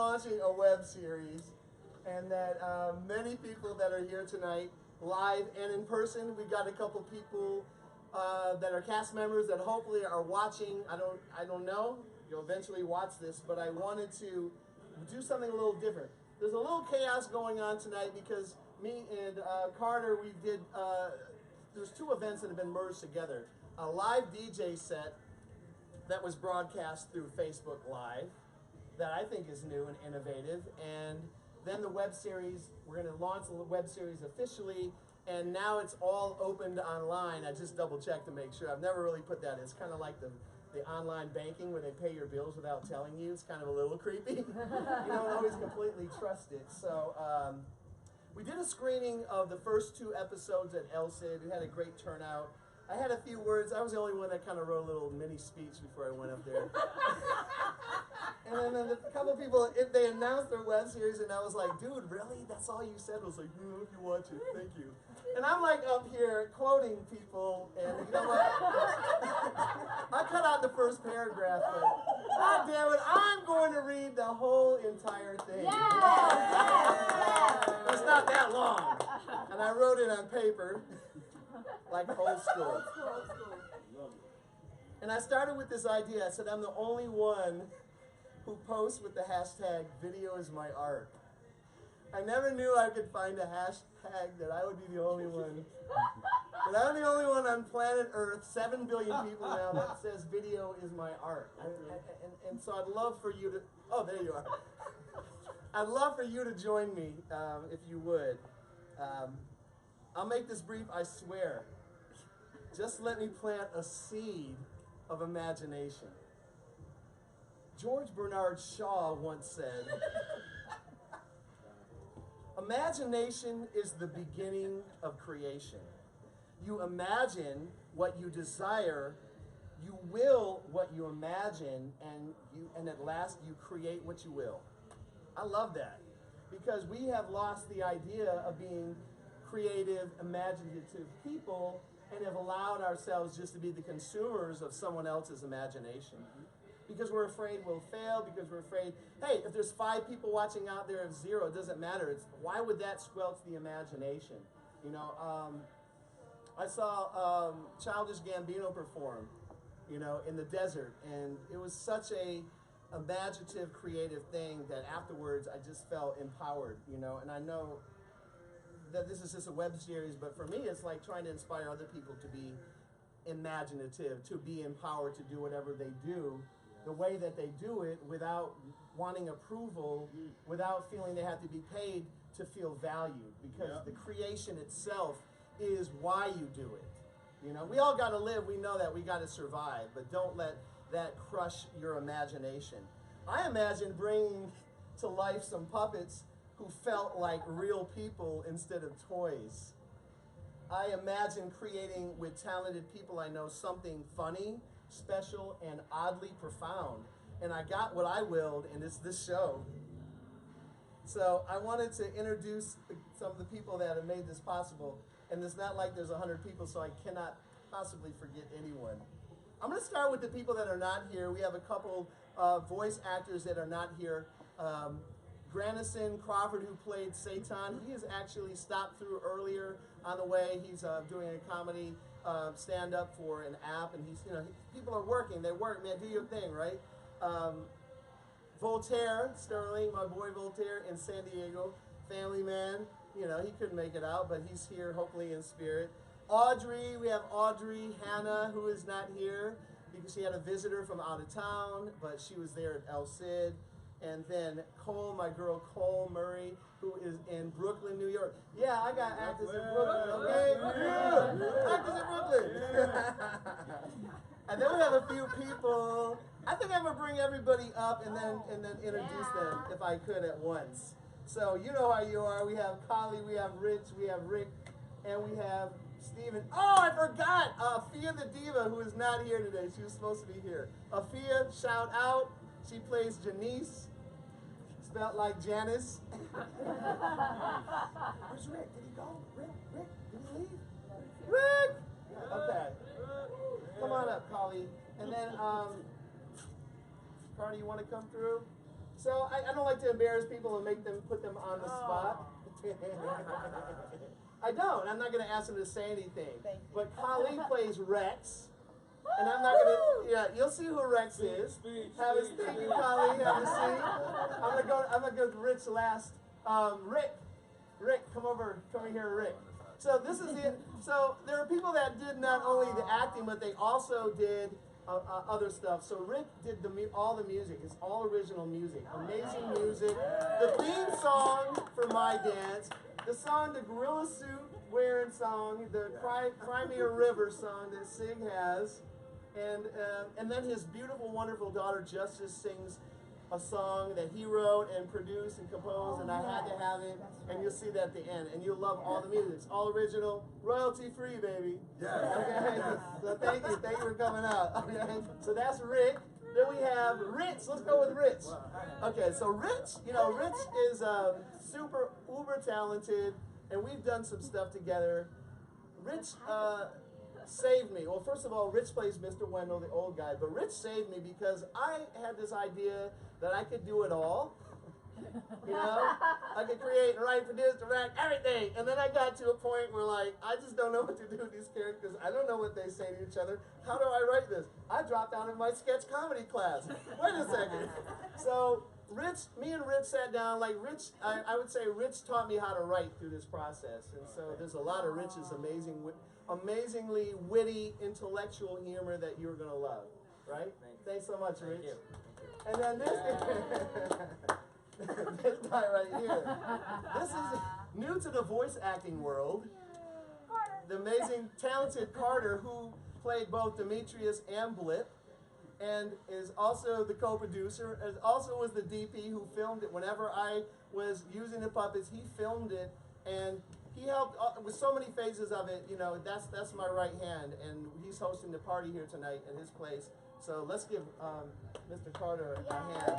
launching a web series, and that many people that are here tonight, live and in person, we've got a couple people that are cast members that hopefully are watching. I don't know. You'll eventually watch this, but I wanted to do something a little different. There's a little chaos going on tonight because me and Carter, we did. There's two events that have been merged together. A live DJ set that was broadcast through Facebook Live that I think is new and innovative, and then the web series. We're going to launch the web series officially, and now it's all opened online. I just double checked to make sure. I've never really put that. It's kind of like the online banking where they pay your bills without telling you. It's kind of a little creepy. You don't always completely trust it. So we did a screening of the first 2 episodes at LCID. We had a great turnout. I had a few words. I was the only one that kind of wrote a little mini speech before I went up there. And then a couple of people, they announced their web series, and I was like, dude, really? That's all you said? I was like, if you watch it, thank you. And I'm like up here quoting people, and you know what? I cut out the first paragraph, but God damn it, I'm going to read the whole entire thing. Yeah. It's not that long. And I wrote it on paper, like old school. And I started with this idea. I said, I'm the only one who posts with the hashtag video is my art. I never knew I could find a hashtag that I would be the only one. But I'm the only one on planet Earth, 7 billion people now, that says video is my art. And so I'd love for you to, oh, there you are. I'd love for you to join me, if you would. I'll make this brief, I swear. Just let me plant a seed of imagination. George Bernard Shaw once said, imagination is the beginning of creation. You imagine what you desire, you will what you imagine, and at last you create what you will. I love that, because we have lost the idea of being creative, imaginative people, and have allowed ourselves just to be the consumers of someone else's imagination. Because we're afraid we'll fail, because we're afraid, hey, if there's 5 people watching out there of 0, it doesn't matter. Why would that squelch the imagination? You know, I saw Childish Gambino perform, you know, in the desert, and it was such a imaginative, creative thing that afterwards I just felt empowered, you know, and I know that this is just a web series, but for me it's like trying to inspire other people to be imaginative, to be empowered to do whatever they do, the way that they do it, without wanting approval, without feeling they have to be paid to feel valued, because the creation itself is why you do it. You know, we all got to live, we know that, we got to survive, but don't let that crush your imagination. I imagine bringing to life some puppets who felt like real people instead of toys. I imagine creating with talented people I know something funny, special, and oddly profound. And I got what I willed, and it's this show. So I wanted to introduce some of the people that have made this possible. And it's not like there's 100 people, so I cannot possibly forget anyone. I'm going to start with the people that are not here. We have a couple voice actors that are not here. Granison Crawford, who played Satan, he has actually stopped through earlier on the way. He's doing a comedy stand-up for an app, and he's, you know, people are working. They work, man. Do your thing, right? Voltaire, Sterling, my boy Voltaire in San Diego, family man. You know, he couldn't make it out, but he's here, hopefully in spirit. Audrey, we have Audrey Hannah, who is not here because she had a visitor from out of town, but she was there at El Cid. And then Cole, my girl Cole Murray, who is in Brooklyn, New York. Yeah, I got actors in Brooklyn, okay? Yeah. Actors in Brooklyn. And then we have a few people. I think I'm gonna bring everybody up and then introduce them if I could at once. So you know how you are. We have Collie, we have Rich, we have Rick, and we have Steven. Oh, I forgot! Afia the Diva, who is not here today. She was supposed to be here. Afia, shout out. She plays Janice, spelled like Janice. Where's Rick? Did he go? Rick, did he leave? Rick! Okay. Come on up, Collie. And then, Carter, you want to come through? So I don't like to embarrass people and put them on the spot. I don't. I'm not going to ask them to say anything. But Kali plays Rex. And I'm not going to, yeah, you'll see who Rex is. Have a seat, Kali, have a seat. I'm going to go to Rich last. Rick, come over here, Rick. So this is it. So there are people that did not only the acting, but they also did other stuff. So Rick did all the music. It's all original music. Amazing music. The theme song for My Dance. The song, the Gorilla Suit wearing song. The Cry Me a River song that Sig has. And then his beautiful, wonderful daughter Justice sings a song that he wrote and produced and composed, and I had to have it, and you'll see that at the end, and you'll love all the music. It's all original, royalty free, baby. Yeah. Okay. So thank you for coming out. Okay. So that's Rick. Then we have Rich. Let's go with Rich. Okay. So Rich, Rich is super uber talented, and we've done some stuff together. Rich saved me. Well, first of all, Rich plays Mr. Wendell, the old guy, but Rich saved me because I had this idea that I could do it all. I could create, write, produce, direct, everything. And then I got to a point where, I just don't know what to do with these characters. I don't know what they say to each other. How do I write this? I dropped out of my sketch comedy class. Wait a second. So me and Rich sat down. Rich, I would say Rich taught me how to write through this process. And so there's a lot of Rich's amazingly witty, intellectual humor that you're going to love, right? Thanks so much, Rich. And then this guy right here. This is new to the voice acting world. The amazing, talented Carter, who played both Demetrius and Blip, and is also the co-producer, and also was the DP who filmed it. Whenever I was using the puppets, he filmed it, and he helped with so many phases of it. That's my right hand, and he's hosting the party here tonight at his place. So let's give Mr. Carter a hand.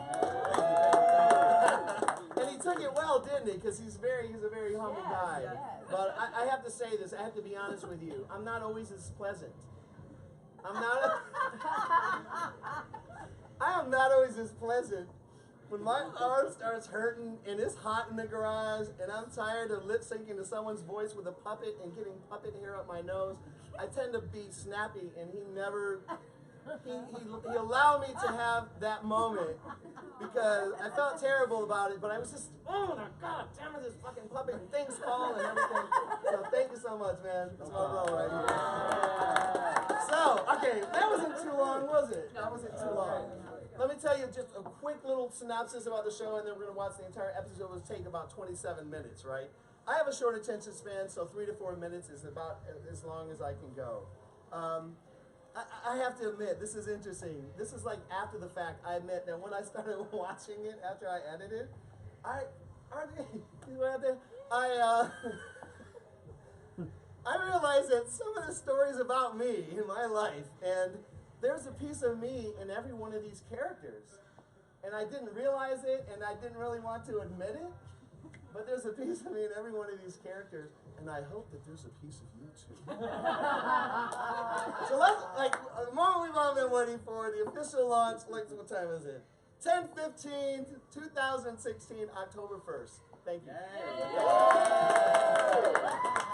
And he took it well, didn't he? Because he's a very humble guy. Yes. But I have to say this. I have to be honest with you. I'm not always as pleasant. I am not always as pleasant. When my arm starts hurting and it's hot in the garage and I'm tired of lip syncing to someone's voice with a puppet and getting puppet hair up my nose, I tend to be snappy, and he allowed me to have that moment because I felt terrible about it, but I was just, oh my God, damn it, this fucking puppet thing's falling and everything. So thank you so much, man. That's my bro right here. So, okay, that wasn't too long, was it? That wasn't too long. Let me tell you just a quick little synopsis about the show, and then we're going to watch the entire episode. It will take about 27 minutes, right? I have a short attention span, so 3 to 4 minutes is about as long as I can go. I have to admit, this is interesting. This is after the fact. I admit that when I started watching it after I edited, I realized that some of the stories about me in my life, and there's a piece of me in every one of these characters. And I didn't realize it, and I didn't really want to admit it, but there's a piece of me in every one of these characters, and I hope that there's a piece of you too. So the moment we've all been waiting for, the official launch, what time is it? 10/15, 2016, October 1st. Thank you. Yay. Yay.